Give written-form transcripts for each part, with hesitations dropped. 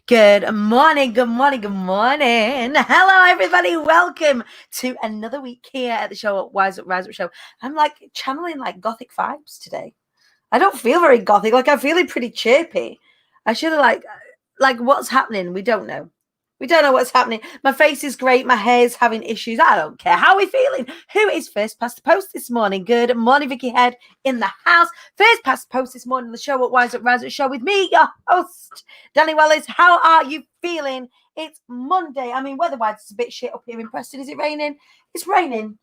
Good morning, good morning, good morning. Hello, everybody. Welcome to another week here at the show at Rise Up Show. I'm like channeling like gothic vibes today. I don't feel very gothic. Like I'm feeling pretty chirpy. I should have like what's happening? We don't know. We don't know what's happening. My face is great. My hair's having issues. I don't care. How are we feeling? Who is first past the post this morning? Good morning, Vicky Head in the house. First past the post this morning, the show at Rise Up Show with me, your host, Dani Wellis. How are you feeling? It's Monday. I mean, weather-wise, it's a bit shit up here in Preston. Is it raining? It's raining.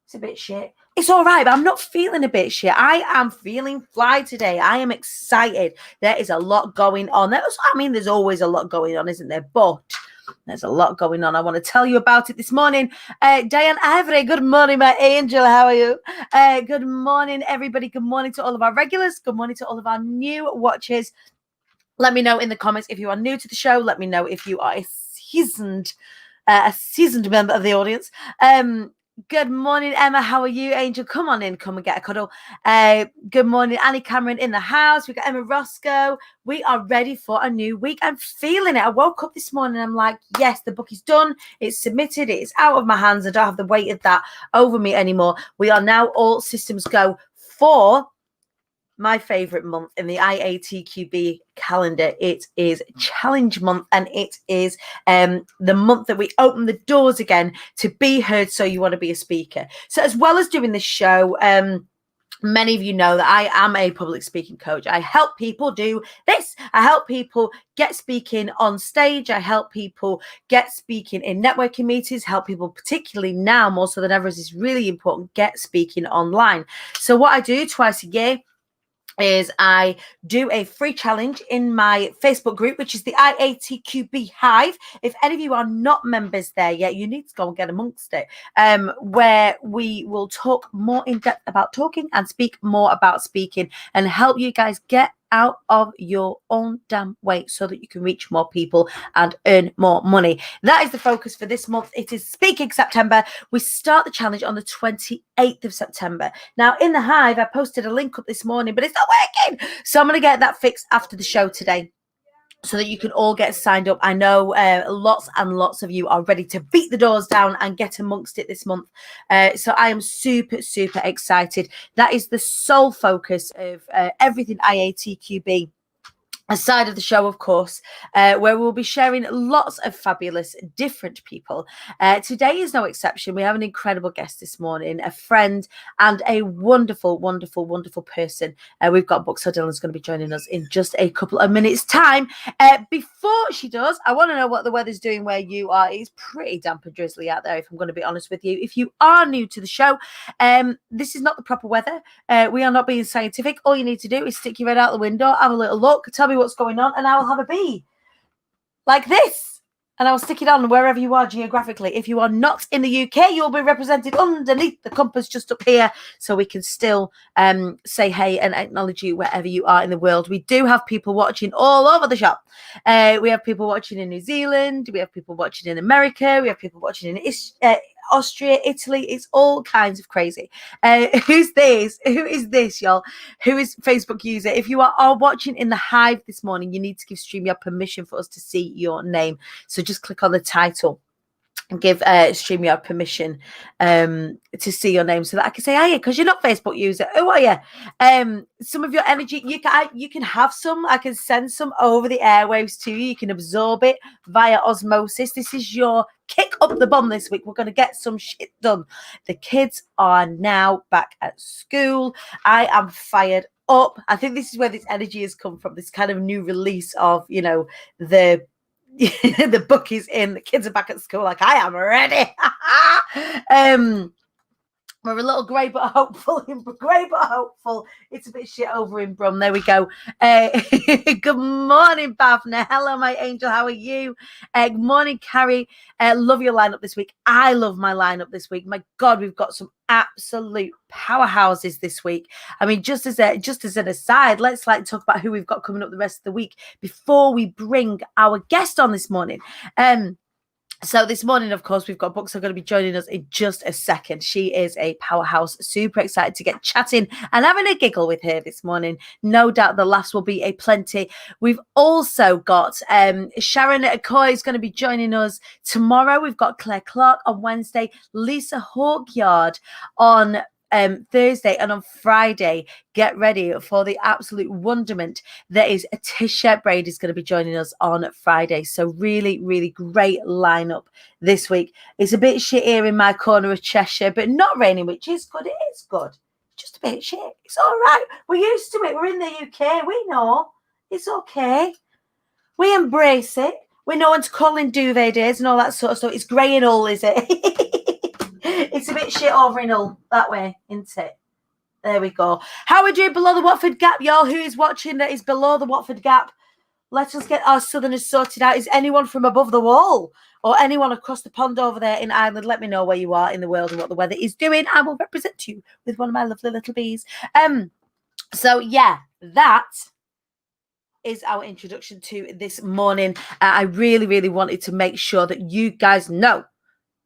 It's a bit shit. It's all right, but I'm not feeling a bit shit. I am feeling fly today. I am excited. There is a lot going on. There's always a lot going on, isn't there? But there's a lot going on. I want to tell you about it this morning. Diane Avery, good morning, my angel. How are you? Good morning, everybody. Good morning to all of our regulars. Good morning to all of our new watchers. Let me know in the comments if you are new to the show. Let me know if you are a seasoned member of the audience. Good morning, Emma. How are you, Angel? Come on in. Come and get a cuddle. Good morning, Annie Cameron in the house. We got Emma Roscoe. We are ready for a new week. I'm feeling it. I woke up this morning. I'm like, yes, the book is done. It's submitted. It's out of my hands. I don't have the weight of that over me anymore. We are now all systems go for my favorite month in the IATQB calendar. It is challenge month, and it is the month that we open the doors again to be heard. So you want to be a speaker. So as well as doing this show, many of you know that I am a public speaking coach. I help people do this. I help people get speaking on stage. I help people get speaking in networking meetings, help people, particularly now more so than ever, is really important, get speaking online. So what I do twice a year is I do a free challenge in my Facebook group, which is the IATQB Hive. If any of you are not members there yet, you need to go and get amongst it, where we will talk more in depth about talking and speak more about speaking and help you guys get out of your own damn way so that you can reach more people and earn more money. That is the focus for this month. It is Speaking September. We start the challenge on the 28th of September. Now, in the Hive, I posted a link up this morning, but it's not working. So I'm going to get that fixed after the show today, so that you can all get signed up. I know lots and lots of you are ready to beat the doors down and get amongst it this month. So I am super, super excited. That is the sole focus of everything IATQB. Aside of the show, of course, where we'll be sharing lots of fabulous different people. Today is no exception. We have an incredible guest this morning, a friend and a wonderful, wonderful, wonderful person. We've got Buckso Dillon is going to be joining us in just a couple of minutes' time. Before she does, I want to know what the weather's doing where you are. It's pretty damp and drizzly out there, if I'm going to be honest with you. If you are new to the show, this is not the proper weather. We are not being scientific. All you need to do is stick your head out the window, have a little look, tell me what's going on, and I will have a bee like this, and I will stick it on wherever you are geographically. If you are not in the UK, you'll be represented underneath the compass just up here, so we can still say hey and acknowledge you wherever you are in the world. We do have people watching all over the shop. We have people watching in New Zealand, we have people watching in America, we have people watching in Austria, Italy. It's all kinds of crazy. Who's this? Who is this, y'all? Who is Facebook user? If you are watching in the Hive this morning, you need to give StreamYard permission for us to see your name. So just click on the title and give StreamYard permission to see your name so that I can say hiya, because you're not a Facebook user. Who are you? Some of your energy, you can have some. I can send some over the airwaves to you. You can absorb it via osmosis. This is your kick up the bum this week. We're going to get some shit done. The kids are now back at school. I am fired up. I think this is where this energy has come from, this kind of new release of, the book is in, the kids are back at school, like I am ready. We're a little grey but hopeful. It's a bit shit over in Brum. There we go. Good morning, Bhavna. Hello, my angel. How are you? Good morning, Carrie. Love your lineup this week. I love my lineup this week. My God, we've got some absolute powerhouses this week. I mean, just as an aside, let's talk about who we've got coming up the rest of the week before we bring our guest on this morning. So this morning, of course, we've got Buckso going to be joining us in just a second. She is a powerhouse. Super excited to get chatting and having a giggle with her this morning. No doubt the laughs will be a plenty. We've also got Sharon Coy is going to be joining us tomorrow. We've got Claire Clark on Wednesday, Lisa Hawkyard on Thursday, and on Friday, get ready for the absolute wonderment that is Tisha Braid is going to be joining us on Friday. So really, really great lineup this week. It's a bit shit here in my corner of Cheshire, but not raining, which is good. It is good. Just a bit shit. It's all right. We're used to it. We're in the UK. We know it's okay. We embrace it. We know when to call in duvet days and all that sort of stuff. It's grey and all, is it? It's a bit shit over in Hull that way, isn't it? There we go. How are we doing below the Watford Gap, y'all? Who is watching that is below the Watford Gap? Let us get our Southerners sorted out. Is anyone from above the wall or anyone across the pond over there in Ireland? Let me know where you are in the world and what the weather is doing. I will represent you with one of my lovely little bees. So yeah, that is our introduction to this morning. I really, really wanted to make sure that you guys know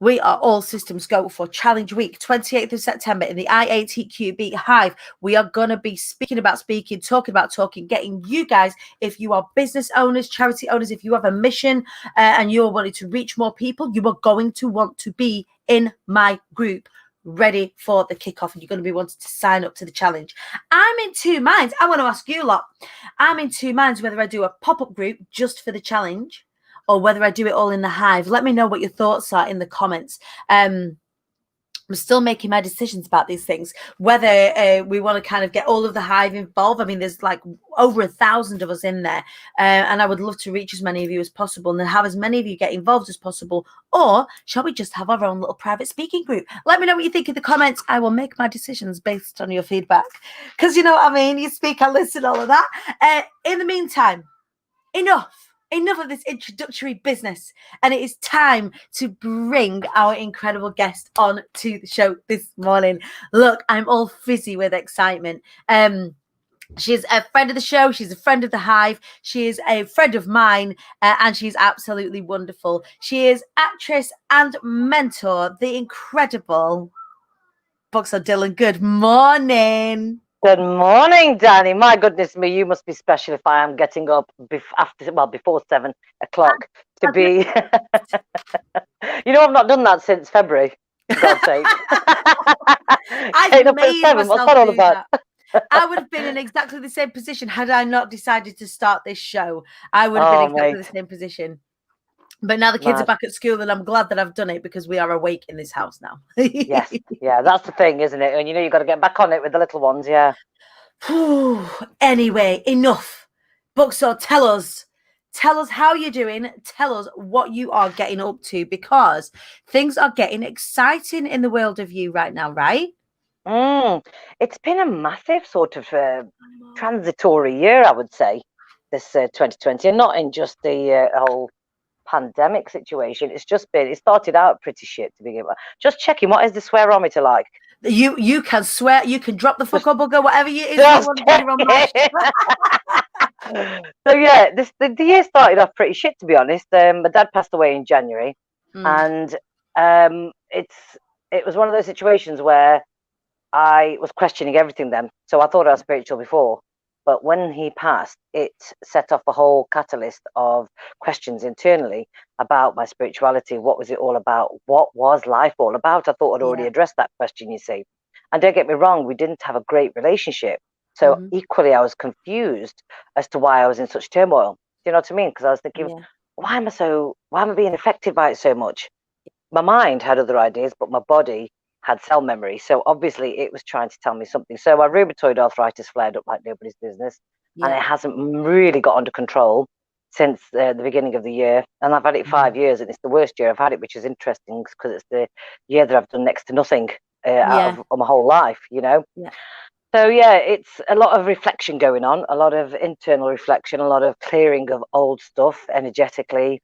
we are all systems go for Challenge Week, 28th of September in the IATQB Hive. We are going to be speaking about speaking, talking about talking, getting you guys, if you are business owners, charity owners, if you have a mission and you're wanting to reach more people, you are going to want to be in my group ready for the kickoff, and you're going to be wanting to sign up to the challenge. I'm in two minds. I want to ask you a lot. I'm in two minds whether I do a pop-up group just for the challenge or whether I do it all in the Hive. Let me know what your thoughts are in the comments. I'm still making my decisions about these things, whether we want to kind of get all of the Hive involved. I mean, there's like over 1,000 of us in there, and I would love to reach as many of you as possible and have as many of you get involved as possible. Or shall we just have our own little private speaking group? Let me know what you think in the comments. I will make my decisions based on your feedback, because you know what I mean? You speak, I listen, all of that. In the meantime, enough of this introductory business, and it is time to bring our incredible guest on to the show this morning. Look, I'm all fizzy with excitement. She's a friend of the show. She's a friend of the Hive. She is a friend of mine, and she's absolutely wonderful. She is actress and mentor, the incredible Buckso Dillon. Good morning. Good morning, Dani. My goodness me, you must be special if I am getting up before 7 o'clock to be. You know, I've not done that since February. For God's sake. I made 7. What's that all about? I would have been in exactly the same position had I not decided to start this show. I would have been exactly the same position. But now the kids are back at school, and I'm glad that I've done it because we are awake in this house now. Yes, yeah, that's the thing, isn't it? And you know, you've got to get back on it with the little ones, yeah. Anyway, enough. Buckso, tell us how you're doing. Tell us what you are getting up to, because things are getting exciting in the world of you right now, right? It's been a massive sort of transitory year, I would say, this 2020, and not in just the whole pandemic situation. It started out pretty shit to begin with. Just checking, what is the swearometer like? You can swear, you can drop the fuck up bugger, whatever you is you want to do on my So yeah, the year started off pretty shit, to be honest. My dad passed away in January, and it was one of those situations where I was questioning everything then. So I thought I was spiritual before, but when he passed, it set off a whole catalyst of questions internally about my spirituality. What was it all about? What was life all about? I thought I'd already addressed that question, you see. And don't get me wrong, we didn't have a great relationship. So equally, I was confused as to why I was in such turmoil. Do you know what I mean? Because I was thinking, why am I being affected by it so much? My mind had other ideas, but my body had cell memory. So obviously it was trying to tell me something. So my rheumatoid arthritis flared up like nobody's business. And it hasn't really got under control since the beginning of the year. And I've had it 5 years, and it's the worst year I've had it, which is interesting because it's the year that I've done next to nothing out of my whole life, you know? So yeah, it's a lot of reflection going on, a lot of internal reflection, a lot of clearing of old stuff energetically,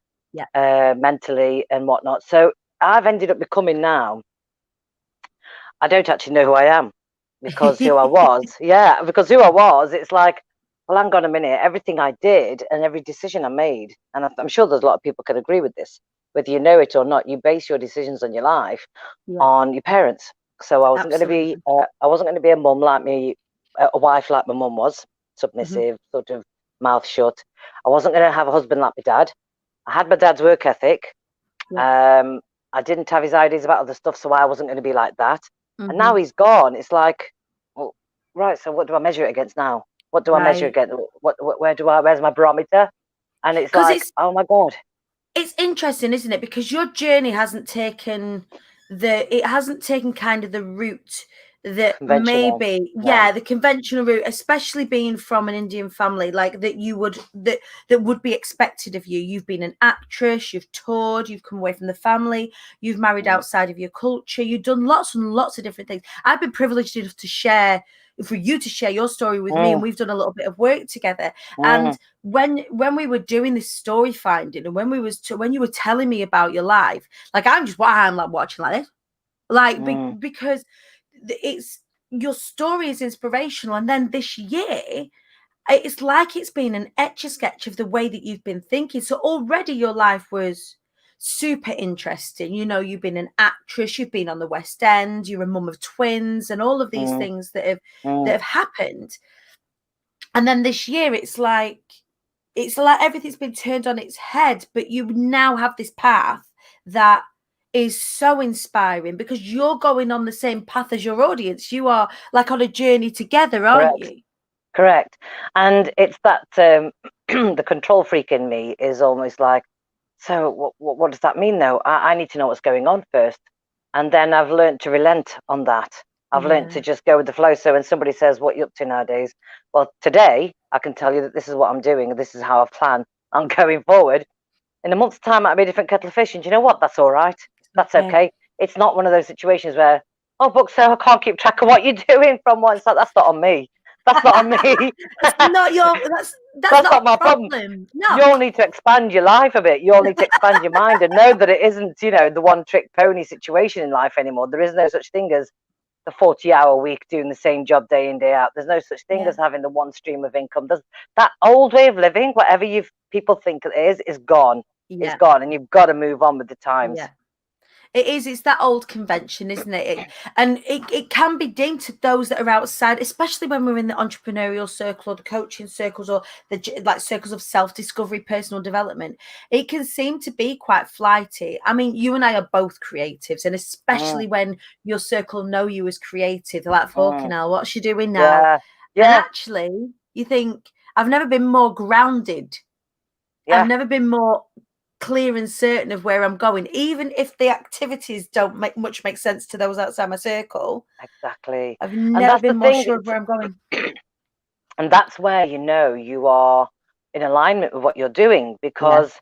mentally and whatnot. So I've ended up becoming now, I don't actually know who I am, because who I was, it's like, well, hang on a minute, everything I did and every decision I made, and I'm sure there's a lot of people can agree with this, whether you know it or not, you base your decisions on your life on your parents. So I wasn't going to be, I wasn't going to be a mum like me, a wife like my mum was, submissive, sort of mouth shut. I wasn't going to have a husband like my dad. I had my dad's work ethic. I didn't have his ideas about other stuff, so I wasn't going to be like that. And now he's gone. It's like, well, right. So what do I measure it against now? What do I measure against? Where's my barometer? And it's like, oh my God. It's interesting, isn't it? Because your journey hasn't taken kind of the route that maybe the conventional route, especially being from an Indian family, like that would be expected of you. You've been an actress, you've toured, you've come away from the family, you've married outside of your culture, you've done lots and lots of different things. I've been privileged enough to share your story with me, and we've done a little bit of work together. And when we were doing this story finding, and when you were telling me about your life, like I'm like watching like this, like because it's your story is inspirational. And then this year, it's like it's been an etch-a-sketch of the way that you've been thinking. So already your life was super interesting. You know, you've been an actress, you've been on the West End, you're a mum of twins, and all of these things that have happened. And then this year, it's like everything's been turned on its head, but you now have this path that is so inspiring because you're going on the same path as your audience. You are like on a journey together, aren't you? Correct. And it's that the control freak in me is almost like, so what does that mean though? I need to know what's going on first. And then I've learned to relent on that. I've learned to just go with the flow. So when somebody says, what are you up to nowadays? Well, today I can tell you that this is what I'm doing and this is how I plan on going forward. In a month's time, it might be a different kettle of fish. And you know what? That's all right. That's okay. It's not one of those situations where, oh, Buckso, I can't keep track of what you're doing from one side. That's not on me. That's not on me. That's not my problem. No. You'll need to expand your life a bit. You'll need to expand your mind and know that it isn't, the one-trick pony situation in life anymore. There is no such thing as the 40-hour week doing the same job day in, day out. There's no such thing as having the one stream of income. There's that old way of living, whatever people think it is gone. Yeah. It's gone, and you've got to move on with the times. Yeah. It is. It's that old convention, isn't it? And it can be dinged to those that are outside, especially when we're in the entrepreneurial circle or the coaching circles or the circles of self-discovery, personal development. It can seem to be quite flighty. I mean, you and I are both creatives, and especially when your circle know you as creative, they're like, fucking hell, what's she doing now? Yeah. And actually, you think, I've never been more grounded. Yeah. I've never been more clear and certain of where I'm going, even if the activities don't make sense to those outside my circle. Exactly. I've never been more sure of where I'm going. And that's where you are in alignment with what you're doing, because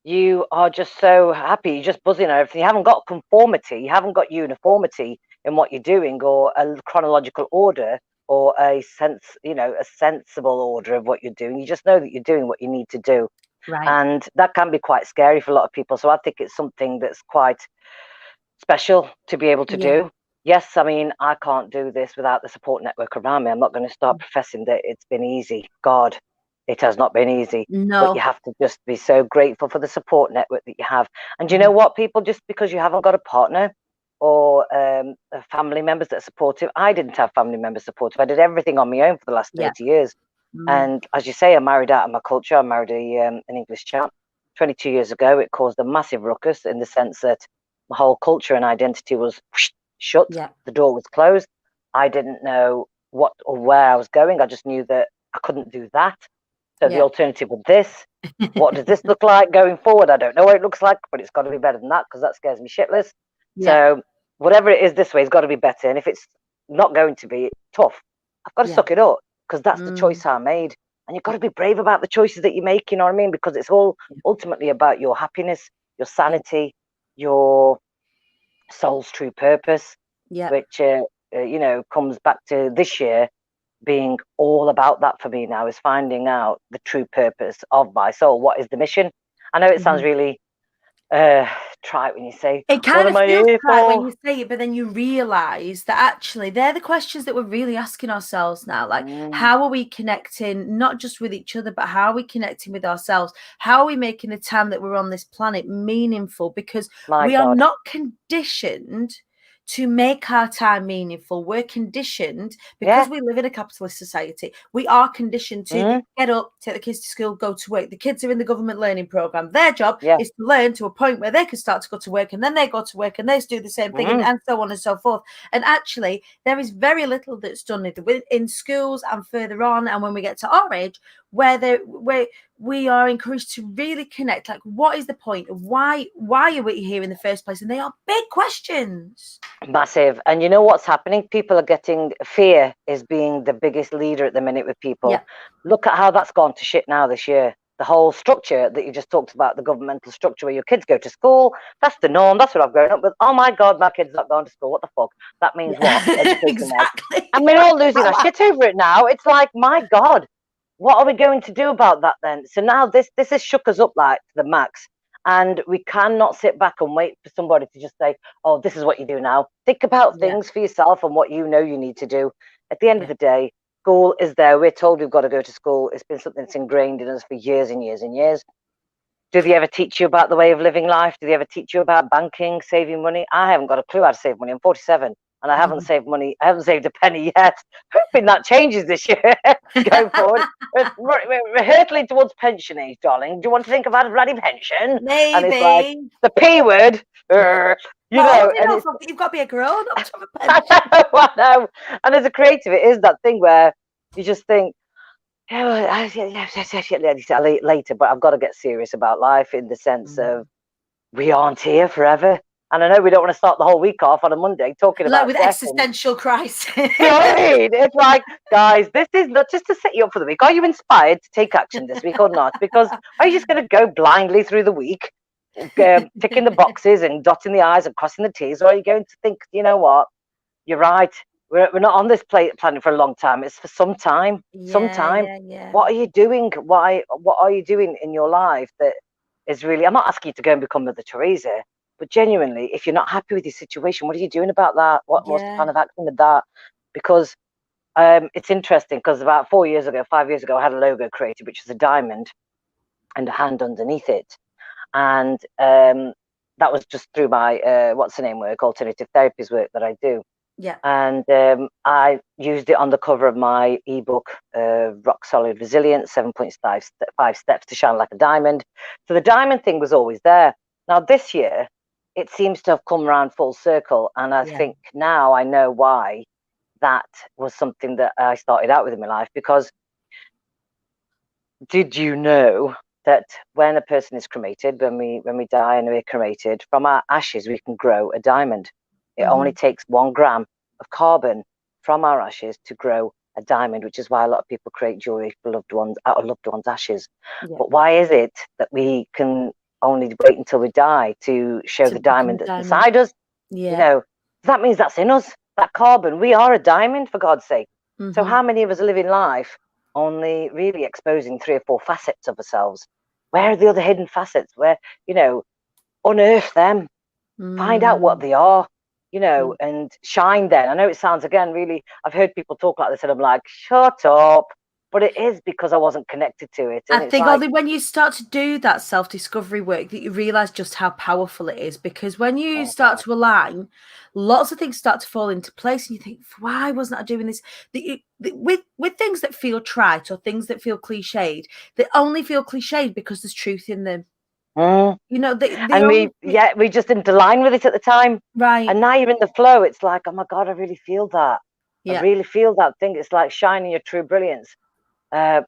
you are just so happy, you're just buzzing on everything. You haven't got conformity, you haven't got uniformity in what you're doing, or a chronological order, or a sensible order of what you're doing. You just know that you're doing what you need to do. Right. And that can be quite scary for a lot of people. So I think it's something that's quite special to be able to do. Yes, I mean, I can't do this without the support network around me. I'm not going to start professing that it's been easy. God, it has not been easy. No. But you have to just be so grateful for the support network that you have. And you know what, people, just because you haven't got a partner or family members that are supportive. I didn't have family members supportive. I did everything on my own for the last 30 years. And as you say, I married out of my culture. I married an English chap 22 years ago. It caused a massive ruckus in the sense that my whole culture and identity was shut. The door was closed. I didn't know what or where I was going. I just knew that I couldn't do that. So the alternative was this. What does this look like going forward? I don't know what it looks like, but it's got to be better than that, because that scares me shitless. So whatever it is this way, it's got to be better. And if it's not going to be tough, I've got to suck it up. Because that's the choice I made. And you've got to be brave about the choices that you make, you know what I mean? Because it's all ultimately about your happiness, your sanity, your soul's true purpose, which, comes back to this year being all about that for me now, is finding out the true purpose of my soul. What is the mission? I know it sounds really trite when you say, It what kind am of I feels here right when for? you say it, but then you realise that actually they're the questions that we're really asking ourselves now. Like, how are we connecting, not just with each other, but how are we connecting with ourselves? How are we making the time that we're on this planet meaningful? Because My we are God. not conditioned to make our time meaningful. We're conditioned because we live in a capitalist society. We are conditioned to get up, take the kids to school, go to work. The kids are in the government learning program. Their job is to learn to a point where they can start to go to work, and then they go to work and they do the same thing, and so on and so forth. And actually, there is very little that's done in schools and further on. And when we get to our age, where we are encouraged to really connect, like, what is the point? Why are we here in the first place? And they are big questions. Massive. And you know what's happening? People are getting, fear is being the biggest leader at the minute with people. Look at how that's gone to shit now this year. The whole structure that you just talked about, the governmental structure where your kids go to school, that's the norm. That's what I've grown up with. Oh my God, my kid's not going to school. What the fuck? That means what? Education wise. Exactly. And we're all losing our shit over it now. It's like, my God, what are we going to do about that then? So now this has shook us up like to the max. And we cannot sit back and wait for somebody to just say, oh, this is what you do now. Think about things for yourself and what you know you need to do. At the end of the day, school is there. We're told we've got to go to school. It's been something that's ingrained in us for years and years and years. Do they ever teach you about the way of living life? Do they ever teach you about banking, saving money? I haven't got a clue how to save money. I'm 47 and I haven't saved money. I haven't saved a penny yet. Hoping that changes this year going forward. We're hurtling towards pension age, darling. Do you want to think about a bloody pension? Maybe. And it's like the P word, you know. And it's, you've got to be a grown up to have a pension. I know. And as a creative, it is that thing where you just think, later, but I've got to get serious about life in the sense of we aren't here forever. And I know we don't want to start the whole week off on a Monday talking about with existential crisis. You know what I mean? It's like, guys, this is not just to set you up for the week. Are you inspired to take action this week or not? Because are you just going to go blindly through the week, ticking the boxes and dotting the I's and crossing the T's? Or are you going to think, you know what? You're right. We're not on this planet for a long time. It's for some time. What are you doing? What are you doing in your life that is really? I'm not asking you to go and become Mother Teresa, but genuinely, if you're not happy with your situation, what are you doing about that? What's the plan of action with that? Because it's interesting. Because about 5 years ago, I had a logo created, which was a diamond and a hand underneath it, and that was just through my what's the name work, alternative therapies work that I do. And I used it on the cover of my ebook, Rock Solid Resilience, 7.5 Steps to Shine Like a Diamond. So the diamond thing was always there. Now this year, it seems to have come around full circle. And I think now I know why that was something that I started out with in my life. Because did you know that when a person is cremated, when we die and we're cremated, from our ashes, we can grow a diamond? It only takes 1 gram of carbon from our ashes to grow a diamond, which is why a lot of people create jewelry for loved ones out of loved ones' ashes. But why is it that we can only wait until we die to show the diamond that's inside us? You know, that means that's in us, that carbon. We are a diamond, for God's sake. So how many of us are living life only really exposing 3 or 4 facets of ourselves? Where are the other hidden facets? Where, you know, unearth them, find out what they are. You know, and shine then. I know it sounds, again, really, I've heard people talk like this and I'm like, shut up. But it is because I wasn't connected to it. And I think only when you start to do that self-discovery work that you realise just how powerful it is. Because when you start to align, lots of things start to fall into place and you think, why wasn't I doing this? With things that feel trite or things that feel cliched, they only feel cliched because there's truth in them. You know, we just didn't align with it at the time, right? And now you're in the flow. It's like, oh my God, I really feel that. I really feel that thing. It's like shining your true brilliance. Why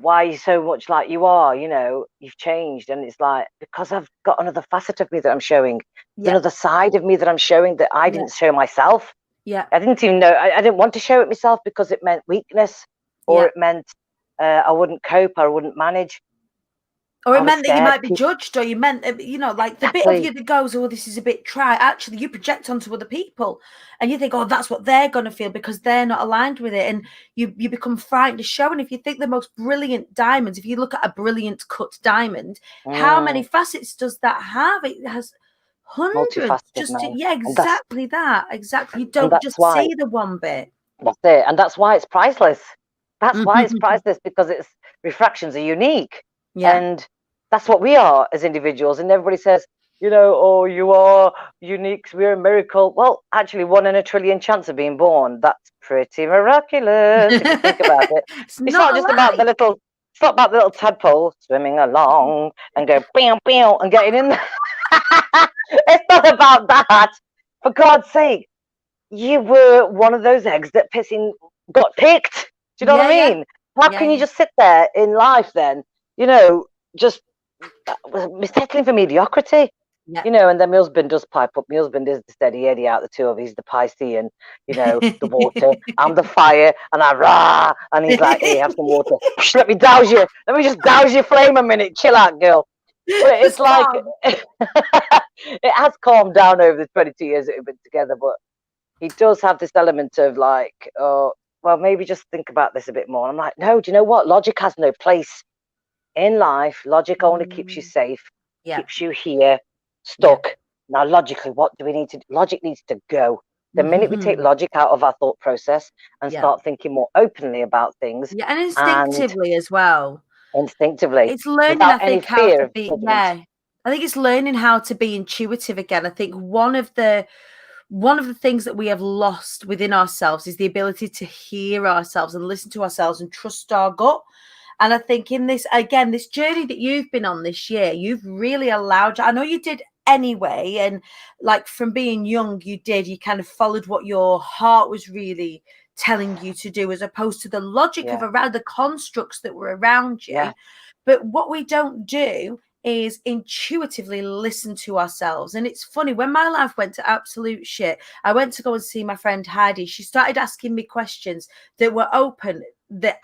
are you so much like you are? You know, you've changed, and it's like, because I've got another facet of me that I'm showing, another side of me that I'm showing that I didn't show myself. I didn't even know. I didn't want to show it myself because it meant weakness, or it meant I wouldn't cope, I wouldn't manage. Or it meant that you might be judged, or you meant, you know, like the bit of you that goes, oh, this is a bit try. Actually, you project onto other people and you think, oh, that's what they're going to feel because they're not aligned with it. And you become frightened to show. And if you think the most brilliant diamonds, if you look at a brilliant cut diamond, how many facets does that have? It has Hundreds, multifaceted man. yeah, And that's exactly that. Exactly. You and don't that's just why see the one bit. that's it. And that's why it's priceless. That's why it's priceless, because its refractions are unique. Yeah. And that's what we are as individuals. And everybody says, oh, you are unique, we're a miracle. Well, actually, 1 in a trillion chance of being born. That's pretty miraculous if you think about it. It's It's not not a just about lie. it's not about the little tadpole swimming along and go bam bam and getting in there. It's not about that. For God's sake, you were one of those eggs that got picked. Do you know what I Yeah. mean? How Yeah, can you yeah. just sit there in life then, just settling for mediocrity? Yeah. And then my husband does pipe up. My husband is the steady Eddie out of the two of us. He's the Piscean, the water. I'm the fire, and I rah, and he's like, "Hey, have some water. Let me douse you. Let me just douse your flame a minute. Chill out, girl." But it's like Stop. it has calmed down over the 22 years that we've been together. But he does have this element of like, oh, well, maybe just think about this a bit more. And I'm like, no, do you know what? Logic has no place in life. Logic only keeps you safe, Yeah. keeps you here, stuck. Now, logically, what do we need to do? Logic needs to go. The minute we take logic out of our thought process and start thinking more openly about things Yeah, and and instinctively as well. instinctively, It's learning, I without any think, how fear to of be, judgment. yeah. I think it's learning how to be intuitive again. I think one of the things that we have lost within ourselves is the ability to hear ourselves and listen to ourselves and trust our gut. And I think in this, again, this journey that you've been on this year, you've really allowed, I know you did anyway. And like from being young, you kind of followed what your heart was really telling you to do, as opposed to the logic of around the constructs that were around you. Yeah. But what we don't do is intuitively listen to ourselves. And it's funny, when my life went to absolute shit, I went to go and see my friend Heidi. She started asking me questions that were open, that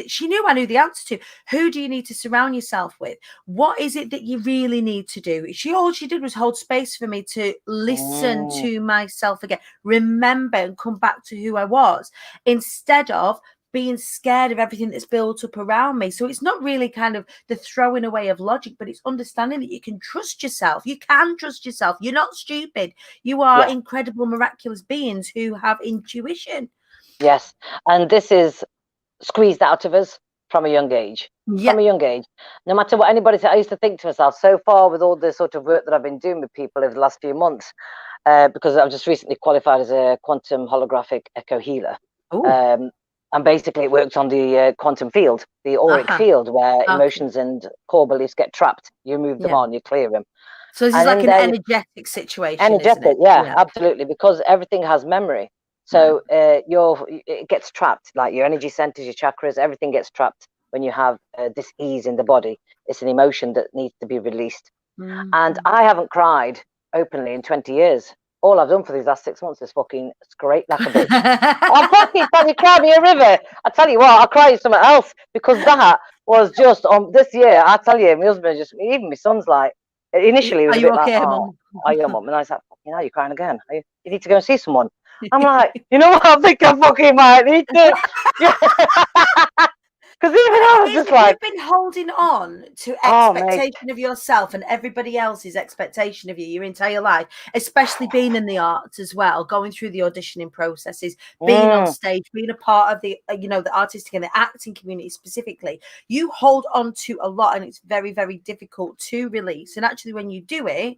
she knew I knew the answer to. Who do you need to surround yourself with? What is it that you really need to do? All she did was hold space for me to listen to myself again, remember and come back to who I was, instead of being scared of everything that's built up around me. So it's not really kind of the throwing away of logic, but it's understanding that you can trust yourself. You can trust yourself. You're not stupid. You are incredible, miraculous beings who have intuition. Yes. And this is squeezed out of us from a young age. From a young age. No matter what anybody said, I used to think to myself, so far with all the sort of work that I've been doing with people over the last few months, because I've just recently qualified as a quantum holographic echo healer. And basically it works on the quantum field, the auric field, where emotions and core beliefs get trapped. You move them on, you clear them. So this is like an energetic situation, energetic, isn't it? yeah, absolutely, because everything has memory. So it gets trapped, like your energy centers, your chakras, everything gets trapped when you have this ease in the body. It's an emotion that needs to be released. And I haven't cried openly in 20 years. All I've done for these last 6 months is fucking scrape like a bitch. I'm fucking telling you, cry me a river. I tell you what, I'll cry you something else, because that was just on this year. I tell you, my husband even my son's like, initially he was a bit like, oh, are you, mum? And I was like, fucking hell, you're crying again. You need to go and see someone. I'm like, you know what? I think I fucking might need to. Because even I was just like, you've been holding on to expectation of yourself and everybody else's expectation of you your entire life, especially being in the arts as well, going through the auditioning processes, being on stage, being a part of the the artistic and the acting community specifically. You hold on to a lot, and it's very, very difficult to release. And actually, when you do it,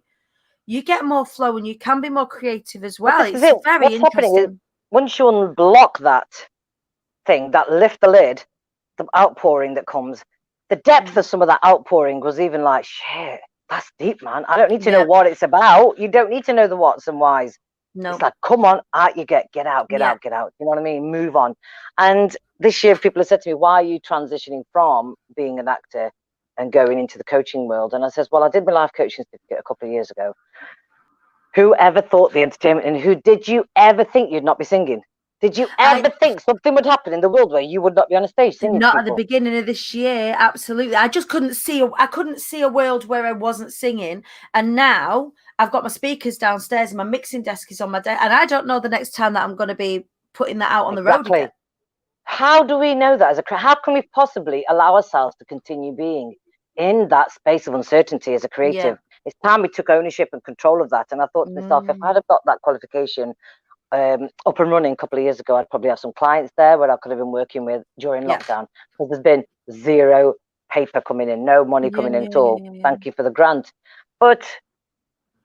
you get more flow and you can be more creative as well. It's very what's happening is, interesting. once you unblock that thing, that lift the lid, the outpouring that comes, the depth of some of that outpouring was even like, shit, that's deep, man. I don't need to know what it's about. You don't need to know the whats and whys. No. It's like, come on, out you get out, get out. You know what I mean? Move on. And this year, people have said to me, why are you transitioning from being an actor and going into the coaching world? And I says, well, I did my life coaching certificate a couple of years ago. Who ever thought the entertainment, and did you ever think you'd not be singing? Did you ever think something would happen in the world where you would not be on a stage singing? Not at the beginning of this year, absolutely. I just couldn't see. I couldn't see a world where I wasn't singing. And now I've got my speakers downstairs, and my mixing desk is on my desk, and I don't know the next time that I'm going to be putting that out on the road again. How do we know that as a creator? How can we possibly allow ourselves to continue being in that space of uncertainty as a creative? it's time we took ownership and control of that. And I thought to myself, if I'd have got that qualification up and running a couple of years ago, I'd probably have some clients there where I could have been working with during lockdown, because there's been zero paper coming in, no money coming in at all. Thank you for the grant. But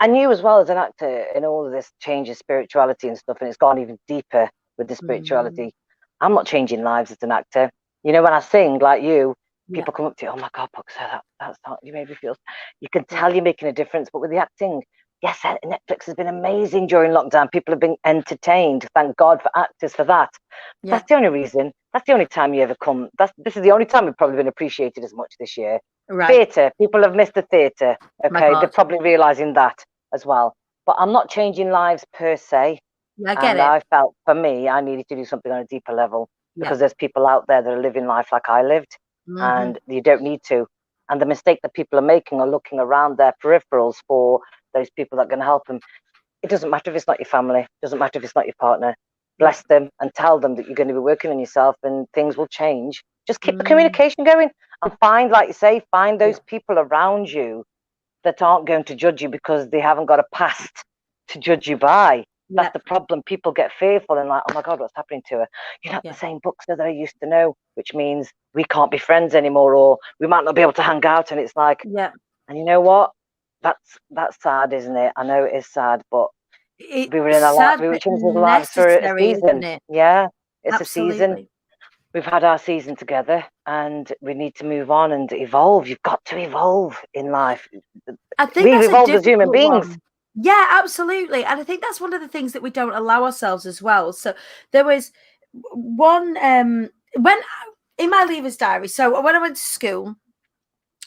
I knew as well, as an actor, in all of this change in spirituality and stuff, and it's gone even deeper with the spirituality. I'm not changing lives as an actor. You know, when I sing like you, people come up to you, oh my God, Buckso, that's not, you made me feel, you can tell you're making a difference. But with the acting, yes, Netflix has been amazing during lockdown. People have been entertained. Thank God for actors for that. That's the only reason. That's the only time you ever come. This is the only time we've probably been appreciated as much this year. Theatre, people have missed the theatre. Okay, they're probably realising that as well. But I'm not changing lives per se. I get it. I felt, for me, I needed to do something on a deeper level, because there's people out there that are living life like I lived, and you don't need to. And the mistake that people are making are looking around their peripherals for those people that are going to help them. It doesn't matter if it's not your family. It doesn't matter if it's not your partner. Bless them and tell them that you're going to be working on yourself and things will change. Just keep the communication going, and find, like you say, find those people around you that aren't going to judge you because they haven't got a past to judge you by. That's the problem. People get fearful and like, oh my God, what's happening to her? You're not the same Buckso that I used to know, which means we can't be friends anymore, or we might not be able to hang out. And it's like, and you know what? That's sad, isn't it? I know it is sad, but we were in a lot. We were changing lives for a season. Yeah, it's a season. We've had our season together, and we need to move on and evolve. You've got to evolve in life. I think we've evolved as human beings. Yeah, absolutely. And I think that's one of the things that we don't allow ourselves as well. So there was one when in my leavers diary. So when I went to school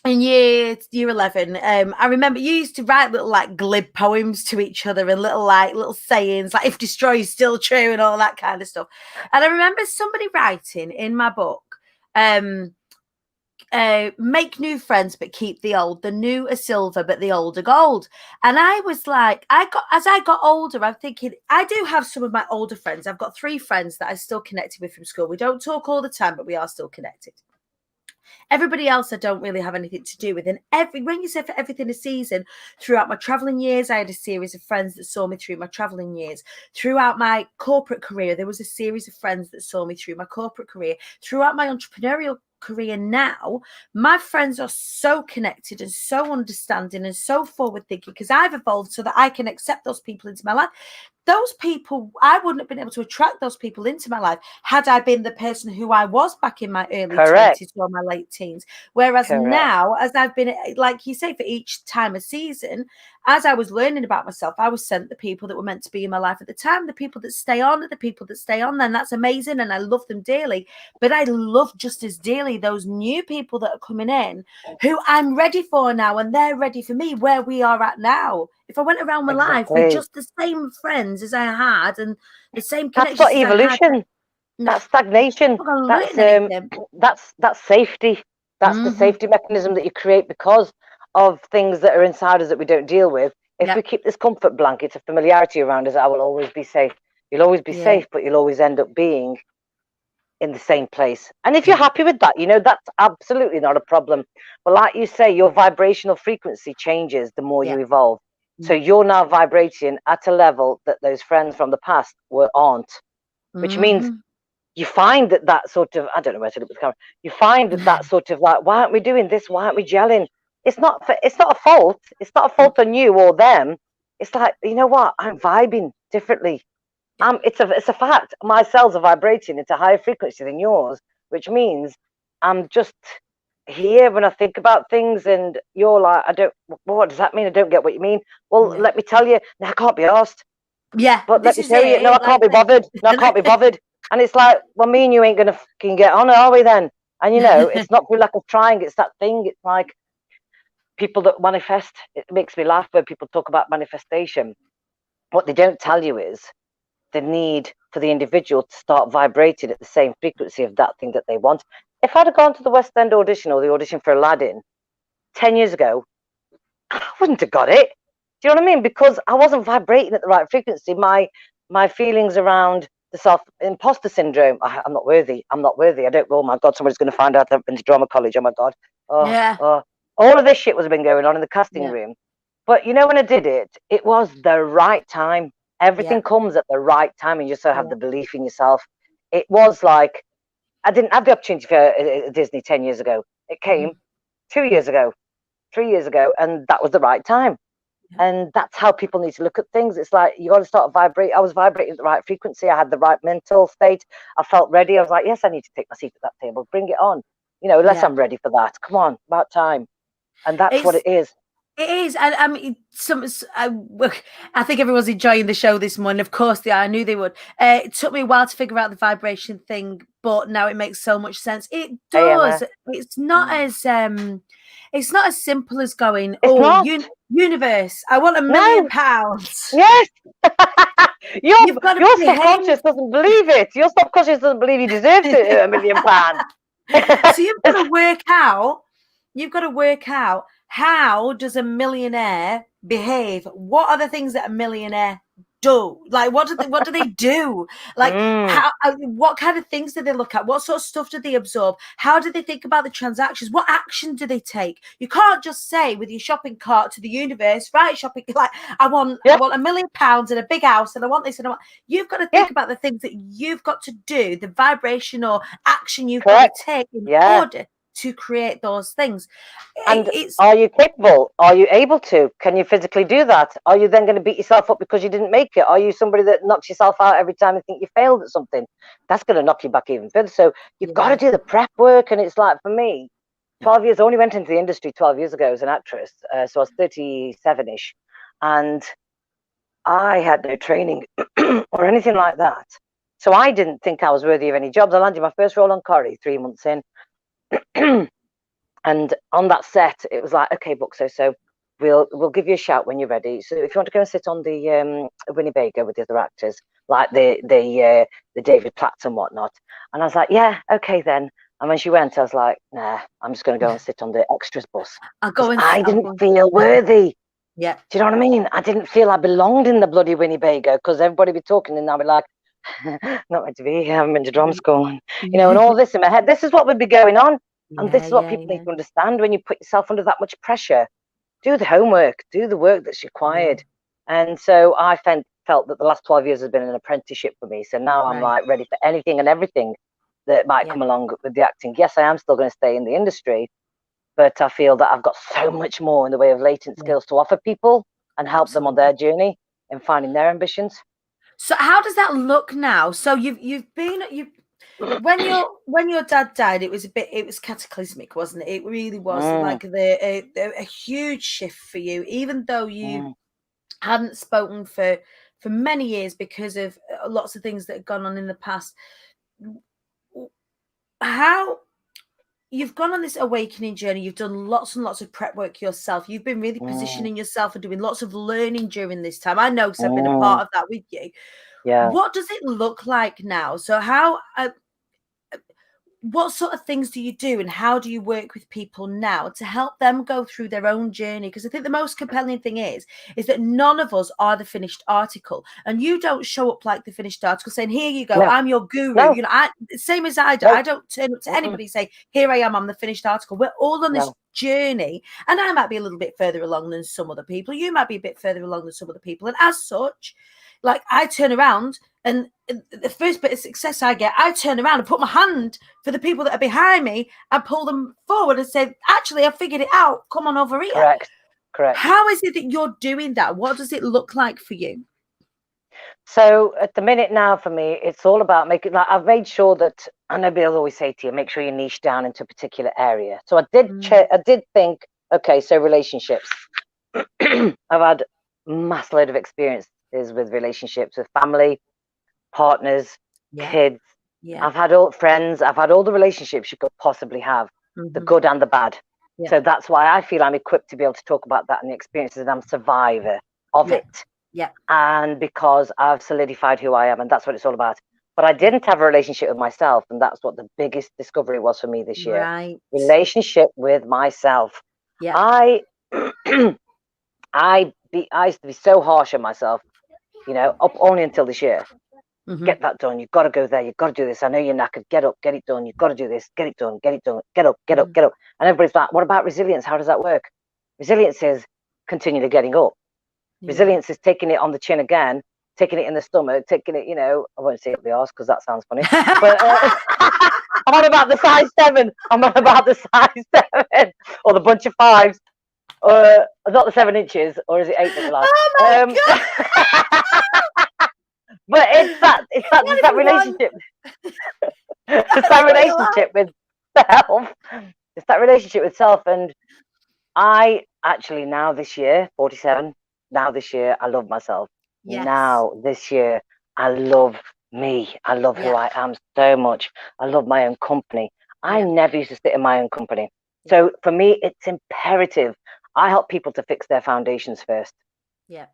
in year 11, I remember you used to write little like glib poems to each other and little sayings like "if destroy is still true" and all that kind of stuff. And I remember somebody writing in my book, make new friends but keep the old. The new are silver but the old are gold. And I was like, as I got older, I'm thinking, I do have some of my older friends. I've got 3 friends that I'm still connected with from school. We don't talk all the time, but we are still connected. Everybody else I don't really have anything to do with. And when you say for everything a season, throughout my traveling years, I had a series of friends that saw me through my traveling years. Throughout my corporate career, there was a series of friends that saw me through my corporate career. Throughout my entrepreneurial career now, my friends are so connected and so understanding and so forward thinking, because I've evolved so that I can accept those people into my life. Those people, I wouldn't have been able to attract those people into my life had I been the person who I was back in my early 20s or my late teens. Whereas now, as I've been, like you say, for each time a season, as I was learning about myself, I was sent the people that were meant to be in my life at the time, the people that stay on, then that's amazing. And I love them dearly. But I love just as dearly those new people that are coming in who I'm ready for now, and they're ready for me where we are at now. If I went around my life with just the same friends as I had and the same connections, that's not evolution. That's stagnation. That's safety. That's the safety mechanism that you create because of things that are inside us that we don't deal with. If we keep this comfort blanket of familiarity around us, I will always be safe. You'll always be safe, but you'll always end up being in the same place. And if you're happy with that, you know, that's absolutely not a problem. But like you say, your vibrational frequency changes the more you evolve. So you're now vibrating at a level that those friends from the past aren't, which means you find that sort of, I don't know where to look with the camera, you find that sort of like, why aren't we doing this? Why aren't we gelling? It's not a fault. It's not a fault on you or them. It's like, you know what? I'm vibing differently. It's a fact. My cells are vibrating at a higher frequency than yours, which means I'm just here when I think about things, and you're like, what does that mean? I don't get what you mean. Well, let me tell you, no, I can't be asked. But let me tell you, no, I can't be bothered. No, I can't be bothered. And it's like, well, me and you ain't gonna fucking get on, are we then? And you know, it's not through lack of trying, it's that thing. It's like people that manifest. It makes me laugh when people talk about manifestation. What they don't tell you is the need for the individual to start vibrating at the same frequency of that thing that they want. If I'd have gone to the West End audition or the audition for Aladdin 10 years ago, I wouldn't have got it. Do you know what I mean? Because I wasn't vibrating at the right frequency. My feelings around the imposter syndrome, I'm not worthy. I don't, oh my God, somebody's going to find out I've been to drama college. Oh my God. All of this shit was been going on in the casting room. But you know, when I did it, it was the right time. Yeah. Everything comes at the right time, and you just have to have Yeah. the belief in yourself. It was like I didn't have the opportunity for Disney 10 years ago. It came 2 years ago, 3 years ago, and that was the right time. Yeah. And that's how people need to look at things. It's like you got to start vibrate. I was vibrating at the right frequency. I had the right mental state. I felt ready. I was like, yes, I need to take my seat at that table. Bring it on. You know, unless Yeah. I'm ready for that. Come on, about time. And that's what It's it is. It is, and I mean, I think everyone's enjoying the show this morning. Of course, they are. I knew they would. It took me a while to figure out the vibration thing, but now it makes so much sense. It Hey, does. Emma. It's not as simple as going, It's oh, not. universe, I want £1 million. No. Yes. your You've got to your behave. subconscious doesn't believe it. Your subconscious doesn't believe you deserve £1 million. So you've got to work out. You've got to work out, how does a millionaire behave? What are the things that a millionaire do? Like, what do they do? Like, how? What kind of things do they look at? What sort of stuff do they absorb? How do they think about the transactions? What action do they take? You can't just say with your shopping cart to the universe, right? Shopping, like, I want £1 million and a big house, and I want this, and I want. You've got to think about the things that you've got to do, the vibration or action you've got to take in order to create those things. And are you capable? Are you able to? Can you physically do that? Are you then going to beat yourself up because you didn't make it? Are you somebody that knocks yourself out every time you think you failed at something? That's going to knock you back even further. So you've got to do the prep work. And it's like, for me, 12 years, I only went into the industry 12 years ago as an actress. So I was 37-ish. And I had no training or anything like that. So I didn't think I was worthy of any jobs. I landed my first role on Corrie 3 months in. And on that set, it was like, okay, Buckso, so we'll give you a shout when you're ready. So if you want to go and sit on the Winnebago with the other actors, like the David Platts and whatnot. And I was like, yeah, okay then. And when she went, I was like, nah, I'm just going to go and sit on the extras bus. I didn't feel worthy. Yeah. Do you know what I mean? I didn't feel I belonged in the bloody Winnebago, because everybody be talking and I'll be like, not meant to be here, I'm into drama school. And, you know, and all this in my head. This is what would be going on. And this is what people need to understand. When you put yourself under that much pressure, do the homework, do the work that's required. And so I felt that the last 12 years has been an apprenticeship for me. So now I'm like ready for anything and everything that might come along with the acting. Yes, I am still going to stay in the industry, but I feel that I've got so much more in the way of latent skills to offer people and help them on their journey and finding their ambitions. So how does that look now? So when your dad died, it was cataclysmic, wasn't it? It really was like a huge shift for you, even though you hadn't spoken for many years because of lots of things that had gone on in the past. How you've gone on this awakening journey, you've done lots and lots of prep work yourself, you've been really positioning yourself and doing lots of learning during this time. I know, because I've been a part of that with you. What does it look like now? So how what sort of things do you do, and how do you work with people now to help them go through their own journey? Because I think the most compelling thing is that none of us are the finished article, and you don't show up like the finished article saying, here you go, I'm your guru. You know, same as I do. I don't turn up to anybody and say, here I am, I'm the finished article. We're all on this journey, and I might be a little bit further along than some other people. You might be a bit further along than some other people, and as such, like, I turn around, and the first bit of success I get, I turn around and put my hand for the people that are behind me and pull them forward and say, actually, I figured it out. Come on over here. Correct. How is it that you're doing that? What does it look like for you? So at the minute now, for me, it's all about making, like, I've made sure that, I know Bill always say to you, make sure you niche down into a particular area. So I did think, okay, so relationships. I've had mass load of experiences with relationships, with family, partners, kids. I've had all friends. I've had all the relationships you could possibly have, the good and the bad. So that's why I feel I'm equipped to be able to talk about that and the experiences, and I'm a survivor of it. And because I've solidified who I am, and that's what it's all about. But I didn't have a relationship with myself, and that's what the biggest discovery was for me this year. Relationship with myself. I used to be so harsh on myself, you know, up only until this year. Get that done. You've got to go there. You've got to do this. I know you're knackered. Get up, get it done. You've got to do this. Get it done. Get it done. Get up, get up, get up. And everybody's like, what about resilience? How does that work? Resilience is continually getting up. Yeah. Resilience is taking it on the chin again, taking it in the stomach, taking it, I won't say up the arse because that sounds funny. But I'm on about the size 7. I'm on about the size 7 or the bunch of 5s. Not the 7 inches, or is it 8 that you like? Oh my God! But it's that relationship. It's that relationship with self. It's that relationship with self. And I actually now this year, 47, now this year, I love myself. Yes. Now this year, I love me. I love who I am so much. I love my own company. I never used to sit in my own company. So for me, it's imperative. I help people to fix their foundations first. Yeah.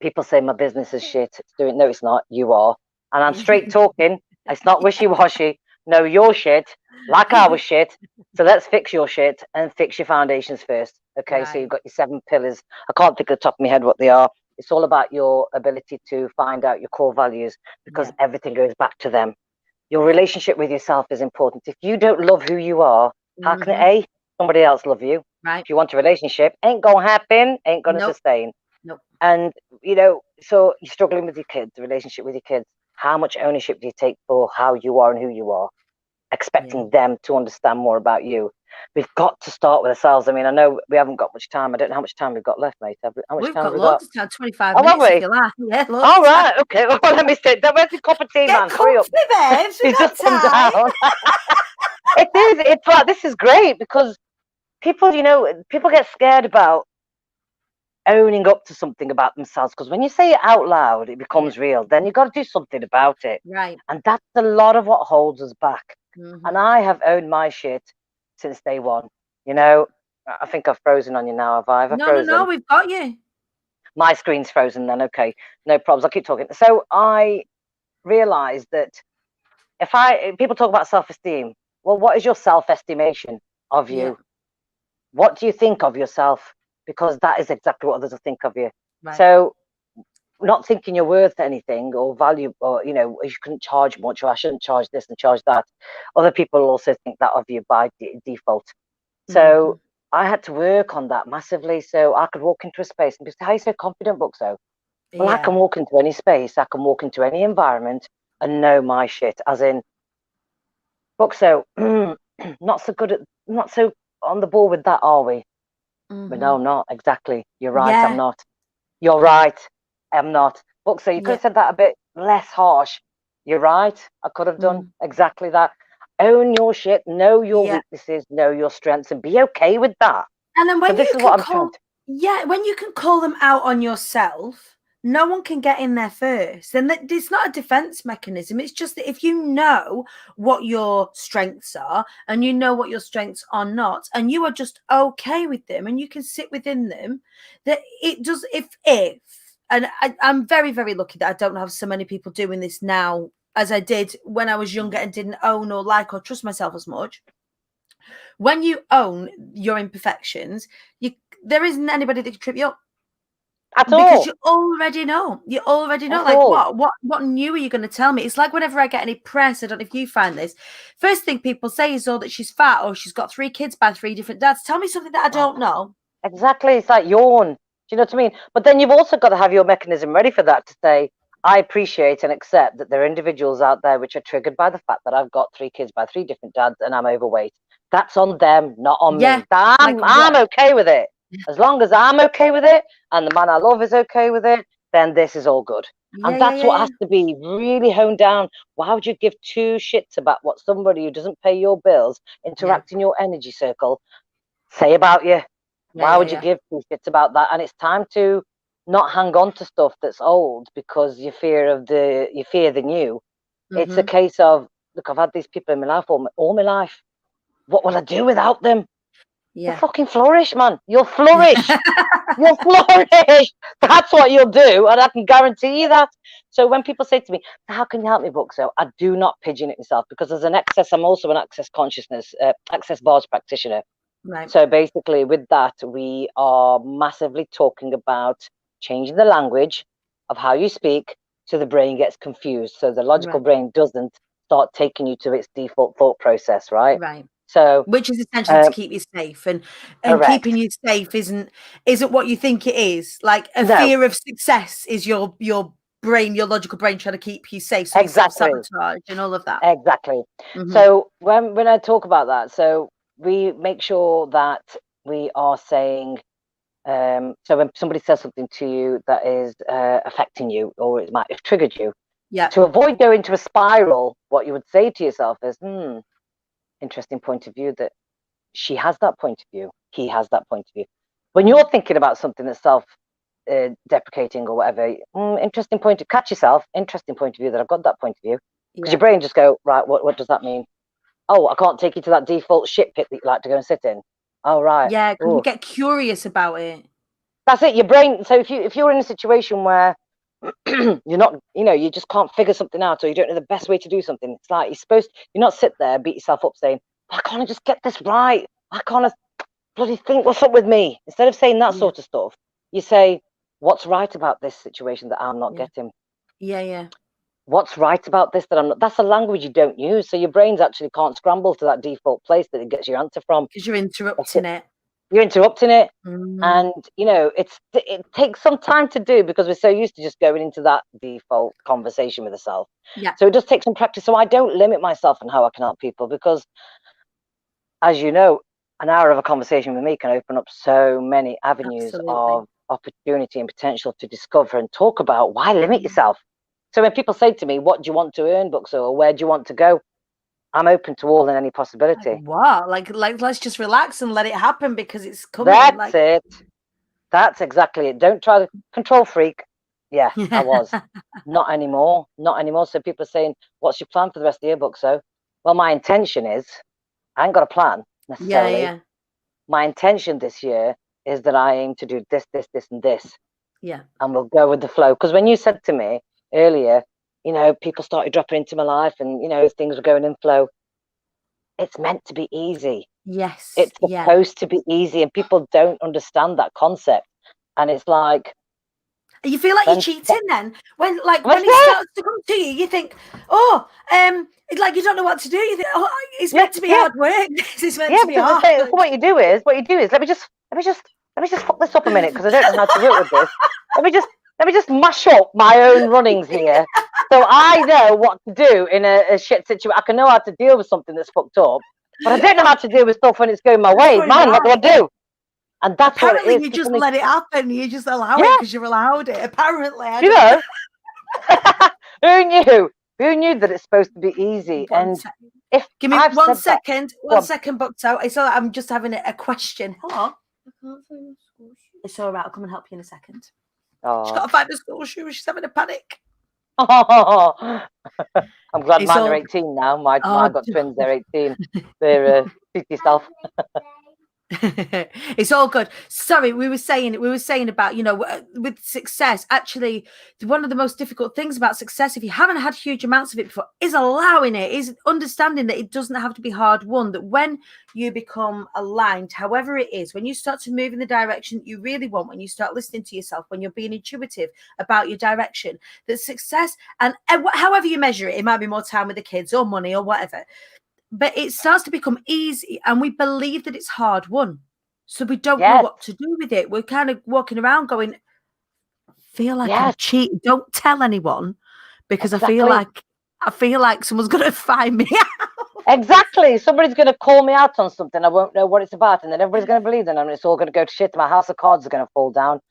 People say my business is shit. It's doing. No, it's not. You are. And I'm straight talking. It's not wishy-washy. No, you're shit. Like I was shit. So let's fix your shit and fix your foundations first. Okay, so you've got your 7 pillars. I can't think of the top of my head what they are. It's all about your ability to find out your core values because everything goes back to them. Your relationship with yourself is important. If you don't love who you are, how can somebody else love you? Right. If you want a relationship, ain't gonna happen, ain't gonna sustain. Nope. And so you're struggling with your kids, the relationship with your kids. How much ownership do you take for how you are and who you are? Expecting them to understand more about you. We've got to start with ourselves. I mean, I know we haven't got much time. I don't know how much time we've got left, mate. How much We've time got have we loads got? of time, 25 Oh, have minutes we? if you like. Yeah, loads All of time. right, okay. Well, let me sit. Where's the cup of tea, Get man? Hurry up. comfy, babes. We've got Just come time. down. It is. It's like, this is great because people, people get scared about owning up to something about themselves because when you say it out loud, it becomes real. Then you've got to do something about it. Right. And that's a lot of what holds us back. And I have owned my shit since day one. I think I've frozen on you now, have I? Have I frozen? No, we've got you. My screen's frozen then. Okay, no problems. I'll keep talking. So I realized that if people talk about self-esteem, well, what is your self-estimation of you? What do you think of yourself? Because that is exactly what others will think of you. Right. So not thinking you're worth anything or value, or you couldn't charge much, or I shouldn't charge this and charge that. Other people also think that of you by default. So I had to work on that massively, so I could walk into a space and be, how are you so confident, Buckso? Well, I can walk into any space, I can walk into any environment and know my shit. As in, Buckso, not so on the ball with that, are we? But no, I'm not. Exactly. You're right. I'm not. You're right. I'm not. Buckso, you could have said that a bit less harsh. You're right. I could have done exactly that. Own your shit. Know your weaknesses. Know your strengths, and be okay with that. And then when this you is can what I'm trying to... when you can call them out on yourself, no one can get in there first. And it's not a defense mechanism. It's just that if you know what your strengths are and you know what your strengths are not, and you are just okay with them and you can sit within them, that it does, and I'm very, very lucky that I don't have so many people doing this now as I did when I was younger and didn't own or like or trust myself as much. When you own your imperfections, there isn't anybody that can trip you up. At all. Because you already know. You already know. At what new are you going to tell me? It's like whenever I get any press, I don't know if you find this. First thing people say is, that she's fat or she's got 3 kids by 3 different dads. Tell me something that I don't know. Exactly. It's like yawn. Do you know what I mean? But then you've also got to have your mechanism ready for that to say, I appreciate and accept that there are individuals out there which are triggered by the fact that I've got 3 kids by 3 different dads and I'm overweight. That's on them, not on me. I'm okay with it. As long as I'm okay with it and the man I love is okay with it, then this is all good. And that's what has to be really honed down. Why would you give 2 shits about what somebody who doesn't pay your bills, interact in your energy circle, say about you? Why would you give 2 shits about that? And it's time to not hang on to stuff that's old because you fear the new. It's a case of, look, I've had these people in my life all my life. What will I do without them? You'll fucking flourish, man. You'll flourish. You'll flourish. That's what you'll do, and I can guarantee you that. So when people say to me, how can you help me, Buckso? I do not pigeon it myself because as I'm also an access consciousness, access bars practitioner. Right. So basically with that, we are massively talking about changing the language of how you speak so the brain gets confused. So the logical brain doesn't start taking you to its default thought process, right? So, which is essentially to keep you safe, and correct. keeping you safe isn't what you think it is. Like a No. fear of success is your brain, your logical brain trying to keep you safe, so you Exactly. self-sabotage and all of that. Exactly. So when I talk about that, so we make sure that we are saying, so when somebody says something to you that is affecting you, or it might have triggered you, Yeah. to avoid going to a spiral, what you would say to yourself is, interesting point of view, that she has that point of view, he has that point of view. When you're thinking about something that's deprecating or whatever, interesting point to catch yourself, interesting point of view that I've got that point of view. Because your brain just go, right, what does that mean? Oh, I can't take you to that default shit pit that you like to go and sit in. Oh, right. Yeah, because you get curious about it. That's it. Your brain. So if you're in a situation where you're not, you just can't figure something out, or you don't know the best way to do something, it's like you're not sit there, beat yourself up saying, why can't I just get this right? Why can't I bloody think what's up with me? Instead of saying that sort of stuff, you say, what's right about this situation that I'm not getting? Yeah. What's right about this that I'm not? That's a language you don't use. So your brains actually can't scramble to that default place that it gets your answer from. Because you're interrupting it. You're interrupting it. Mm. And, it takes some time to do because we're so used to just going into that default conversation with the self. Yeah. So it does take some practice. So I don't limit myself on how I can help people because, as you know, an hour of a conversation with me can open up so many avenues of opportunity and potential to discover and talk about. Why limit yourself? So when people say to me, what do you want to earn, Buckso, or where do you want to go? I'm open to all and any possibility. What? Like let's just relax and let it happen because it's coming. That's it. That's exactly it. Don't try to control freak. Yeah, I was. Not anymore. Not anymore. So people are saying, what's your plan for the rest of the year, Buckso? Well, my intention is, I ain't got a plan necessarily. Yeah. My intention this year is that I aim to do this, this, this, and this. Yeah. And we'll go with the flow. Because when you said to me earlier, people started dropping into my life and, things were going in flow. It's meant to be easy. Yes. It's supposed to be easy. And people don't understand that concept. And it's like, you feel like you're cheating then when it starts to come to you think, it's like you don't know what to do. You think, it's meant to be hard work. It's meant to be hard. So what you do is let me just fuck this up a minute because I don't know how to work with this. Let me just mash up my own runnings here so I know what to do in a shit situation. I can know how to deal with something that's fucked up, but I don't know how to deal with stuff when it's going my way. Man, what do I do? And that's apparently what it is. You just let it happen. You just allow it because you're allowed it. Apparently, who knew? Who knew that it's supposed to be easy? Give me one second, Buckso. It's all right. I'm just having a question. Hello. It's all right. I'll come and help you in a second. She's got to find a school shoe. She's having a panic. I'm glad mine are 18 now. I've got twins. They're 18. They're treat yourself. It's all good. Sorry, we were saying about, with success, actually one of the most difficult things about success, if you haven't had huge amounts of it before, is allowing it, is understanding that it doesn't have to be hard won, that when you become aligned, however it is, when you start to move in the direction you really want, when you start listening to yourself, when you're being intuitive about your direction, that success, and however you measure it, it might be more time with the kids or money or whatever, but it starts to become easy, and we believe that it's hard won. So we don't know what to do with it. We're kind of walking around going, feel like I'm cheating. Don't tell anyone because I feel like someone's going to find me out. Exactly. Somebody's going to call me out on something. I won't know what it's about. And then everybody's going to believe them. And it's all going to go to shit. My house of cards are going to fall down.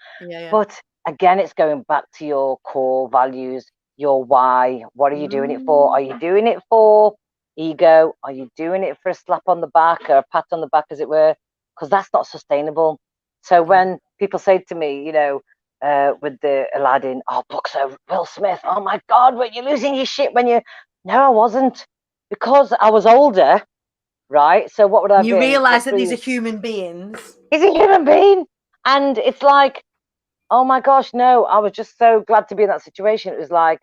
But again, it's going back to your core values, your why. What are you doing it for? Are you doing it for ego? Are you doing it for a slap on the back or a pat on the back, as it were? Because that's not sustainable. So when people say to me, with the Aladdin, Buckso, Will Smith, oh my God, were you losing your shit when you... No, I wasn't, because I was older, right? So what would I be? You realise that these are human beings. He's a human being. And it's like, oh my gosh, no, I was just so glad to be in that situation. It was like,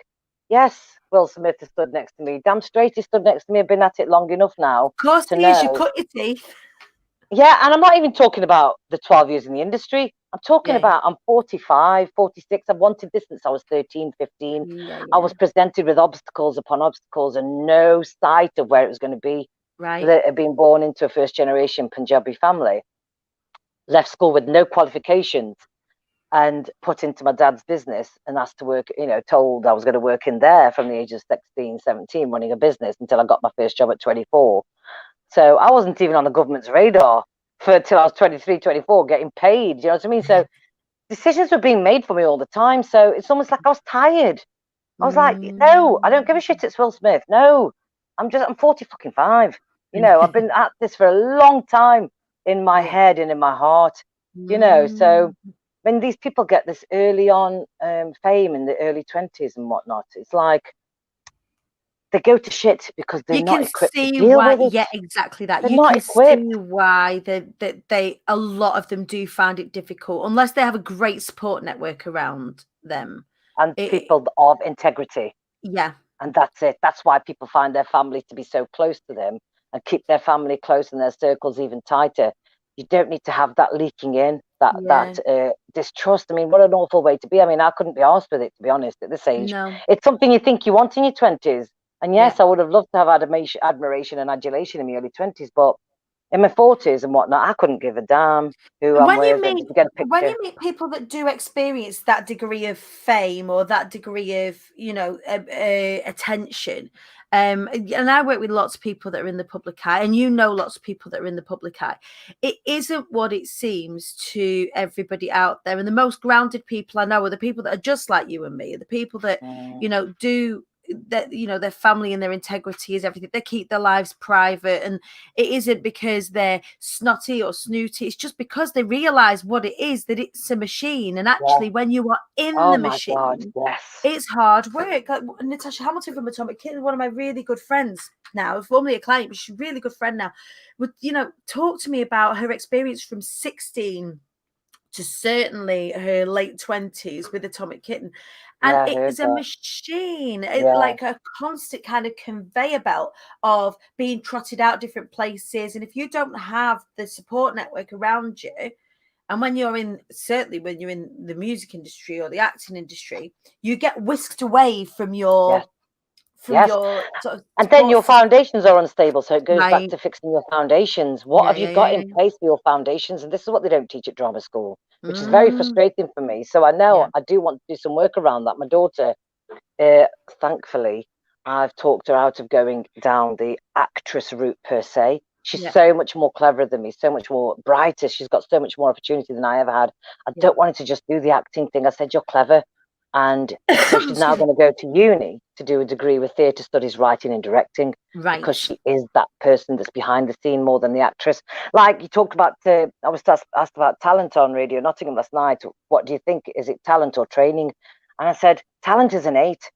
yes, Will Smith has stood next to me. Damn straight he stood next to me. I've been at it long enough now. Of course he is. You cut your teeth. Yeah, and I'm not even talking about the 12 years in the industry. I'm talking about, I'm 45, 46. I've wanted this since I was 13, 15. I was presented with obstacles upon obstacles and no sight of where it was going to be. Right. that had been born into a first-generation Punjabi family, left school with no qualifications, and put into my dad's business and asked to work, told I was going to work in there from the age of 16, 17, running a business until I got my first job at 24. So I wasn't even on the government's radar till I was 23, 24, getting paid. You know what I mean? So decisions were being made for me all the time. So it's almost like I was tired. I was like, no, I don't give a shit. It's Will Smith. No, I'm 40 fucking 5. I've been at this for a long time in my head and in my heart, so when these people get this early on fame in the early 20s and whatnot, it's like they go to shit because they're not equipped to deal with it. Yeah, exactly that. They're you not can equipped. see why they a lot of them do find it difficult unless they have a great support network around them And people of integrity. Yeah. And that's it. That's why people find their family to be so close to them and keep their family close and their circles even tighter. You don't need to have that leaking in, that distrust. I mean, what an awful way to be. I mean, I couldn't be arsed with it, to be honest, at this age. No. It's something you think you want in your 20s. And yes, I would have loved to have admiration and adulation in my early 20s, but in my 40s and whatnot, I couldn't give a damn who I'm with. When you meet people that do experience that degree of fame or that degree of, attention, and I work with lots of people that are in the public eye, and lots of people that are in the public eye, it isn't what it seems to everybody out there. And the most grounded people I know are the people that are just like you and me, the people that, do that, their family and their integrity is everything. They keep their lives private, and it isn't because they're snotty or snooty. It's just because they realize what it is, that it's a machine. And actually, when you are in the machine, God, yes, it's hard work. Like Natasha Hamilton from Atomic Kitten, one of my really good friends now, formerly a client, but she's a really good friend now, would talk to me about her experience from 16 to certainly her late 20s with Atomic Kitten. And it is a machine, like a constant kind of conveyor belt of being trotted out different places. And if you don't have the support network around you, and when you're in the music industry or the acting industry, you get whisked away from your your sort of, and then your foundations are unstable, so it goes back to fixing your foundations. What have you got in place for your foundations? And this is what they don't teach at drama school, which is very frustrating for me. So I know I do want to do some work around that. My daughter, thankfully, I've talked her out of going down the actress route per se. She's so much more clever than me, so much more brighter. She's got so much more opportunity than I ever had. I don't want her to just do the acting thing. I said, you're clever. And so she's now going to go to uni to do a degree with theatre studies, writing and directing, because she is that person that's behind the scene more than the actress. Like you talked about, I was asked about talent on Radio Nottingham last night. What do you think? Is it talent or training? And I said, talent is innate.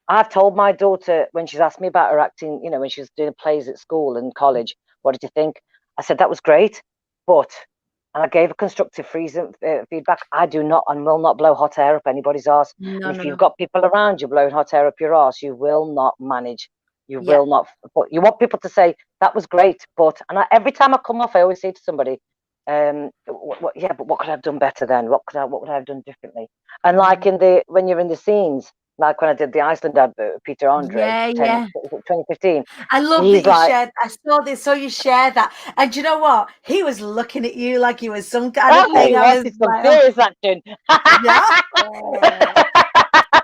I've told my daughter when she's asked me about her acting, when she was doing plays at school and college, what did you think? I said, that was great, but... And I gave a constructive feedback. I do not and will not blow hot air up anybody's arse. And if you've got people around you blowing hot air up your arse, you will not manage. You will not. But you want people to say, that was great. But, every time I come off, I always say to somebody, but what could I have done better then? What would I have done differently? And like when you're in the scenes, like when I did the Iceland advert with Peter Andre, 2015. I love that you shared. I saw you share that. And do you know what? He was looking at you like you was some kind of thing. It's some serious action.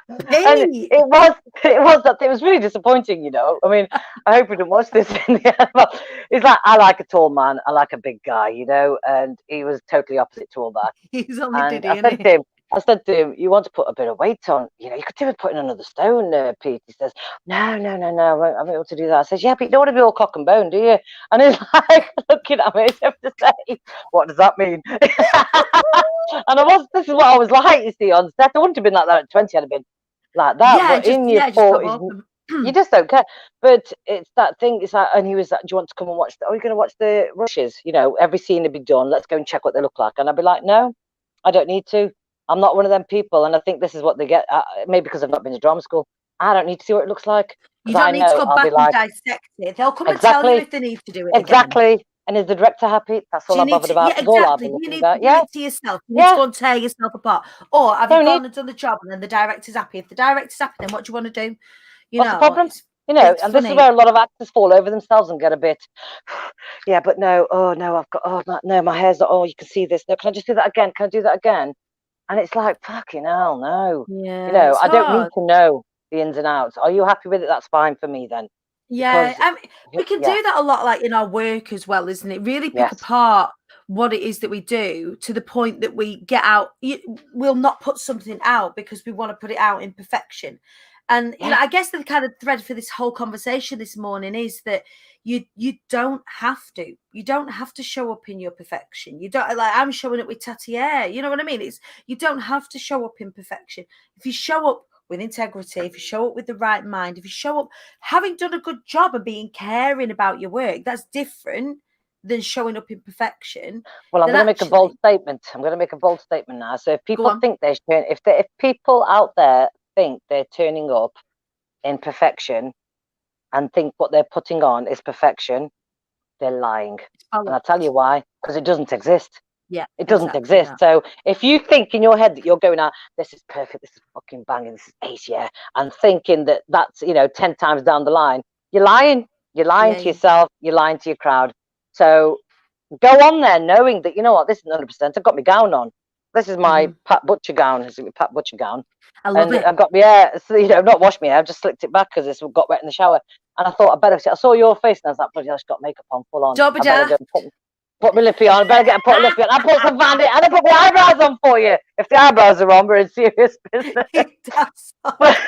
And it was really disappointing, I mean, I hope we didn't watch this in the end. It's like, I like a tall man, I like a big guy, and he was totally opposite to all that. He's only I said to him, you want to put a bit of weight on, you could do with putting another stone, Pete. He says, no, I won't be able to do that. I says, yeah, but you don't want to be all cock and bone, do you? And he's like looking at me as if to say, what does that mean? And this is what I was like, you see, on set. I wouldn't have been like that at 20, I'd have been like that. But in your 40s, you just don't care. But it's that thing. It's like, and he was like, do you want to come and watch? Are you going to watch the rushes? Every scene would be done. Let's go and check what they look like. And I'd be like, no, I don't need to. I'm not one of them people. And I think this is what they get. Maybe because I've not been to drama school. I don't need to see what it looks like. You don't need to go back and dissect it. They'll come and tell you if they need to do it again. And is the director happy? That's all I'm bothered about. Yeah, exactly. You need to do it to yourself. You need to go and tear yourself apart. Or have you gone and done the job and then the director's happy? If the director's happy, then what do you want to do? What's the problem? You know, It's and this is funny. where a lot of actors fall over themselves and get a bit, yeah, but no, oh no, I've got, oh no, my hair's not, oh, you can see this. No, can I just do that again? Can I do that again? And it's like, fucking hell, no. You Yeah, know, it's I don't need hard. to know the ins and outs. Are you happy with it? That's fine for me then. Yeah, Because, I mean, we can yeah, do that a lot, like in our work as well, isn't it? Really pick yes, apart what it is that we do to the point that we get out. We'll not put something out because we want to put it out in perfection. And yeah. I guess the kind of thread for this whole conversation this morning is that you don't have to. You don't have to show up in your perfection. You don't, like, I'm showing up with tatty hair. You know what I mean? It's, you don't have to show up in perfection. If you show up with integrity, if you show up with the right mind, if you show up having done a good job of being caring about your work, that's different than showing up in perfection. Well, I'm Then going to make a bold actually, statement. I'm going to make a bold statement now. So if go people on. think if people out there think they're turning up in perfection and think what they're putting on is perfection, they're lying. And I'll tell you why, because it doesn't exist. Yeah, It doesn't exactly exist. that. So if you think in your head that you're going out, this is perfect, this is fucking banging, this is ace, yeah, and thinking that that's, 10 times down the line, you're lying. You're lying Yeah, to yeah. yourself. You're lying to your crowd. So go on there knowing that, you know what, this is 100%. I've got my gown on. This is my Pat Butcher gown. This is my Pat Butcher gown. I love And it. I've got my hair, so, I've not washed my hair. I've just slicked it back because it's got wet in the shower. And I thought, I saw your face and I was like, bloody hell, she's got makeup on full on. Don't be I better go daft. and put my lippy on. I better get and put a lippy on. I put some Vandy and I put my eyebrows on for you. If the eyebrows are on, we're in serious business. That's But,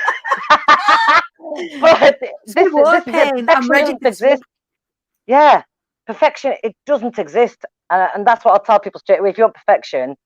but so war this is it. pain. I'm Perfection ready doesn't for exist. Yeah, perfection, it doesn't exist. And that's what I'll tell people straight away. If you want perfection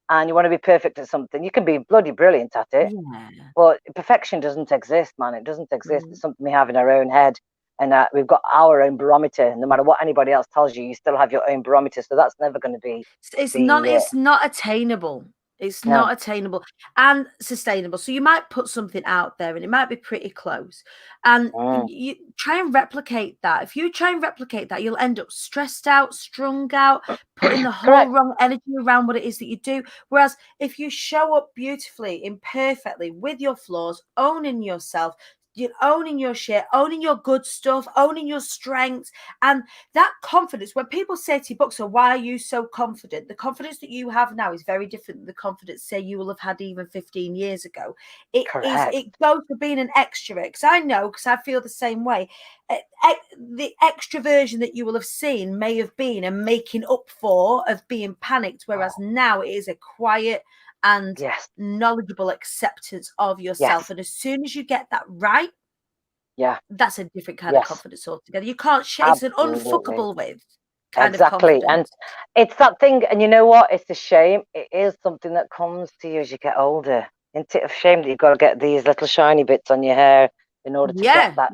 and you want to be perfect at something, you can be bloody brilliant at it. Yeah. Well, perfection doesn't exist, man. It doesn't exist. It's Mm. something we have in our own head. And we've got our own barometer. No matter what anybody else tells you, you still have your own barometer. So that's never going to be the, It's not attainable. It's no. not attainable and sustainable. So you might put something out there and it might be pretty close. And Mm. you try and replicate that. If you try and replicate that, you'll end up stressed out, strung out, putting the whole Correct. wrong energy around what it is that you do. Whereas if you show up beautifully, imperfectly, with your flaws, owning yourself, you're owning your shit, owning your good stuff, owning your strengths, and that confidence. When people say to you, Buckso, why are you so confident? The confidence that you have now is very different than the confidence, say, you will have had even 15 years ago. Correct. It goes to being an extrovert, because I know, because I feel the same way. The extroversion that you will have seen may have been a making up for of being panicked, whereas now it is a quiet and Yes. knowledgeable acceptance of yourself. Yes. And as soon as you get that right, Yeah. that's a different kind of Yes. confidence altogether. You can't it's an Absolutely. unfuckable with kind of Exactly. And confidence. it's that thing. And you know what? It's a shame. It is something that comes to you as you get older. Isn't it a shame that you've got to get these little shiny bits on your hair in order to get Yeah. that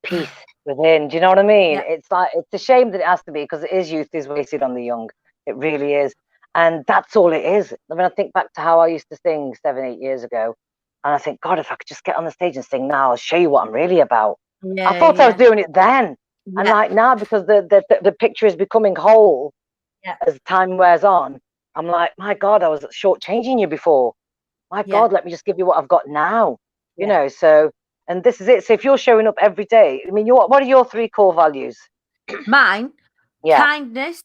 peace within? Do you know what I mean? Yeah. It's like, it's a shame that it has to be, because it is youth is wasted on the young. It really is. And that's all it is. I mean, I think back to how I used to sing 7, 8 years ago. And I think, God, if I could just get on the stage and sing now, I'll show you what I'm really about. I Yeah. thought I was Yeah. doing it then. And Yeah. like now, because the picture is becoming whole Yeah. as time wears on, I'm like, my God, I was shortchanging you before. My Yeah. God, let me just give you what I've got now. You Yeah. know, so, and this is it. So if you're showing up every day, I mean, what are your 3 core values? Mine, Yeah. kindness.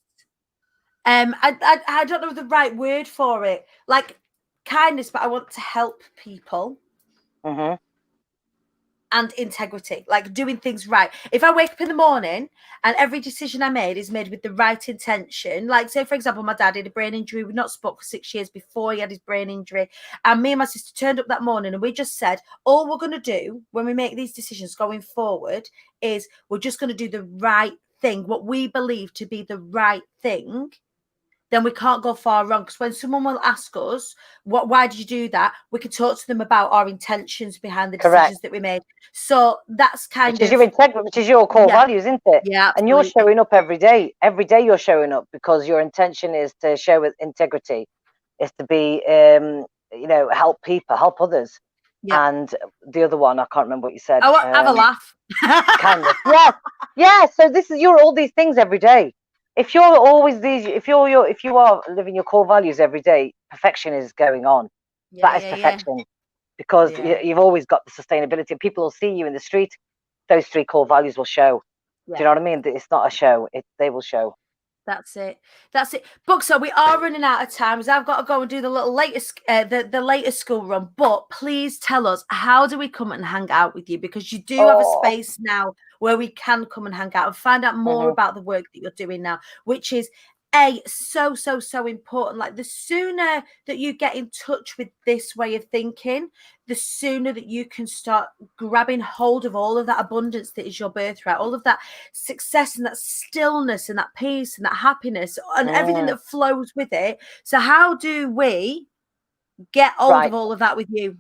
I don't know the right word for it. Like kindness, but I want to help people. Mm-hmm. And integrity, like doing things right. If I wake up in the morning and every decision I made is made with the right intention, like say, for example, my dad had a brain injury. We'd not spoke for 6 years before he had his brain injury. And me and my sister turned up that morning and we just said, all we're going to do when we make these decisions going forward is we're just going to do the right thing, what we believe to be the right thing. Then we can't go far wrong. Because when someone will ask us, why did you do that? We can talk to them about our intentions behind the Correct. decisions that we made. So that's kind which of is your integrity, which is your core values, isn't it? Yeah, and you're absolutely. showing up every day. Every day you're showing up because your intention is to show with integrity, is to be, help people, help others. Yeah. And the other one, I can't remember what you said. Oh, have a laugh. Kindness. Yes. Yeah. So you're all these things every day. If you're always these, if you are living your core values every day, perfection is going on. Yeah, That is yeah, perfection. Because yeah. you've always got the sustainability. People will see you in the street those 3 core values will show. Yeah. Do you know what I mean? It's not a show. They will show. That's it. That's it. Buckso, we are running out of time. So I've got to go and do the little latest, the latest school run. But please tell us, how do we come and hang out with you? Because you do have a space now where we can come and hang out and find out more about the work that you're doing now, which is so important. Like, the sooner that you get in touch with this way of thinking, the sooner that you can start grabbing hold of all of that abundance that is your birthright, all of that success and that stillness and that peace and that happiness and everything that flows with it. So how do we get hold of all of that with you?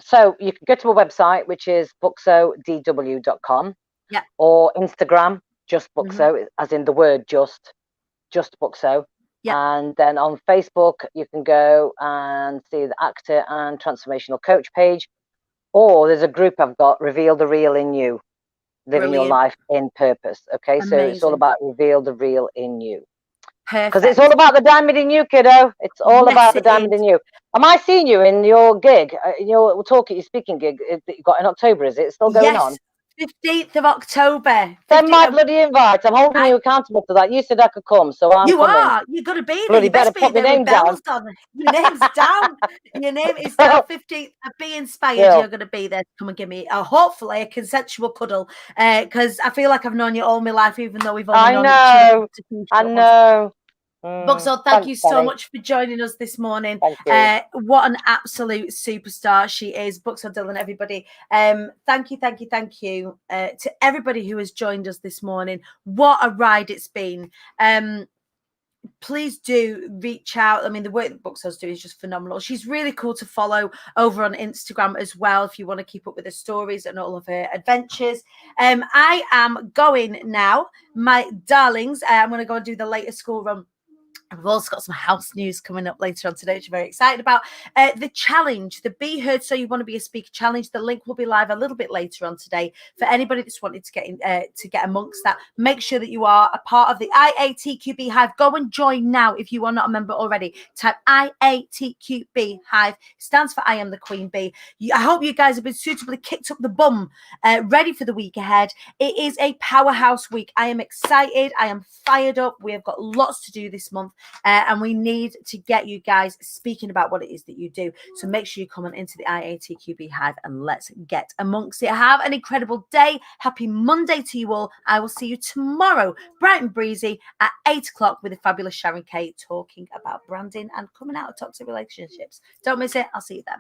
So you can go to our website, which is bucksodw.com, or Instagram, just Buckso, as in the word just Buckso. And then on Facebook, you can go and see the actor and transformational coach page, or there's a group I've got, Reveal the Real in You, living your life in purpose. Okay, so it's all about reveal the real in you. Because it's all about the diamond in you, kiddo. It's all about the diamond in you. Am I seeing you in your gig, in your your speaking gig that you got in October? Is it still going on? 15th of October. Send my bloody invite. I'm holding you accountable to that. You said I could come, so I'm coming. You've got to be there. Bloody You best better put be my there name with bells down. on. Your name's down. Your name is down. 15th. Be inspired. You're going to be there to come and give me, hopefully, a consensual cuddle. Because I feel like I've known you all my life, even though we've only known each other. I know. Buckso, thank you so much for joining us this morning. What an absolute superstar she is, Buckso Dillon, everybody. Thank you to everybody who has joined us this morning. What a ride it's been. Please do reach out. I mean, the work that Buckso's doing is just phenomenal. She's really cool to follow over on Instagram as well, if you want to keep up with her stories and all of her adventures. I am going now, my darlings. I'm going to go and do the latest school run. We've also got some house news coming up later on today, which I'm very excited about. The challenge, the Be Heard So You Want to Be a Speaker challenge. The link will be live a little bit later on today. For anybody that's wanted to get in, to get amongst that, make sure that you are a part of the IATQB Hive. Go and join now if you are not a member already. Type IATQB Hive. Stands for I Am the Queen Bee. I hope you guys have been suitably kicked up the bum, ready for the week ahead. It is a powerhouse week. I am excited. I am fired up. We have got lots to do this month. And we need to get you guys speaking about what it is that you do. So make sure you come on into the IATQB Hive and let's get amongst it. Have an incredible day. Happy Monday to you all. I will see you tomorrow, bright and breezy, at 8 o'clock with the fabulous Sharon Kay, talking about branding and coming out of toxic relationships. Don't miss it. I'll see you then.